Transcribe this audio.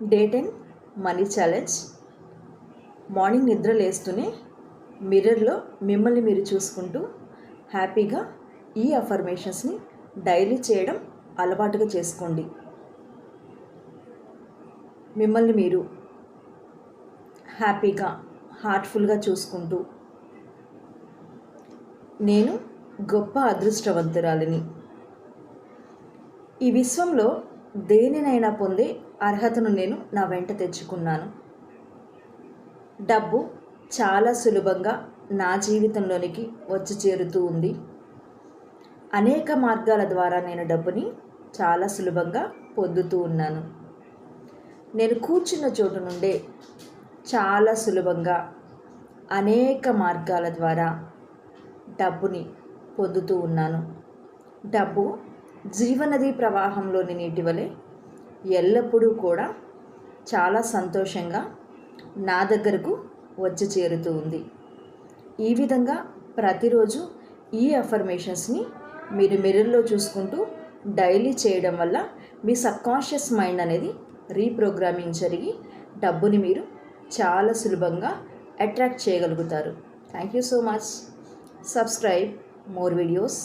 Day 10 money challenge. Morning నిద్ర లేస్తూనే మిర్రర్లో మిమ్మల్ని మీరు చూసుకుంటూ హ్యాపీగా ఈ అఫర్మేషన్స్ని డైలీ చేయడం అలవాటుగా చేసుకోండి. మిమ్మల్ని మీరు హ్యాపీగా హార్ట్ఫుల్గా చూసుకుంటూ, నేను గొప్ప అదృష్టవంతురాలిని, ఈ విశ్వంలో దేనినైనా పొందే అర్హతను నేను నా వెంట తెచ్చుకున్నాను, డబ్బు చాలా సులభంగా నా జీవితంలోనికి వచ్చి చేరుతూ ఉంది, అనేక మార్గాల ద్వారా నేను డబ్బుని చాలా సులభంగా పొందుతూ ఉన్నాను, నేను కూర్చున్న చోటు నుండే చాలా సులభంగా అనేక మార్గాల ద్వారా డబ్బుని పొందుతూ ఉన్నాను. డబ్బు జీవనది ప్రవాహంలోని నీటి వలె ఎల్లప్పుడూ కూడా చాలా సంతోషంగా నా దగ్గరకు వచ్చి చేరుతూ ఉంది. ఈ విధంగా ప్రతిరోజు ఈ అఫర్మేషన్స్ని మీరు మిర్రర్లో చూసుకుంటూ డైలీ చేయడం వల్ల మీ సబ్కాన్షియస్ మైండ్ అనేది రీప్రోగ్రామింగ్ జరిగి డబ్బుని మీరు చాలా సులభంగా అట్రాక్ట్ చేయగలుగుతారు. Thank you so much. Subscribe more videos.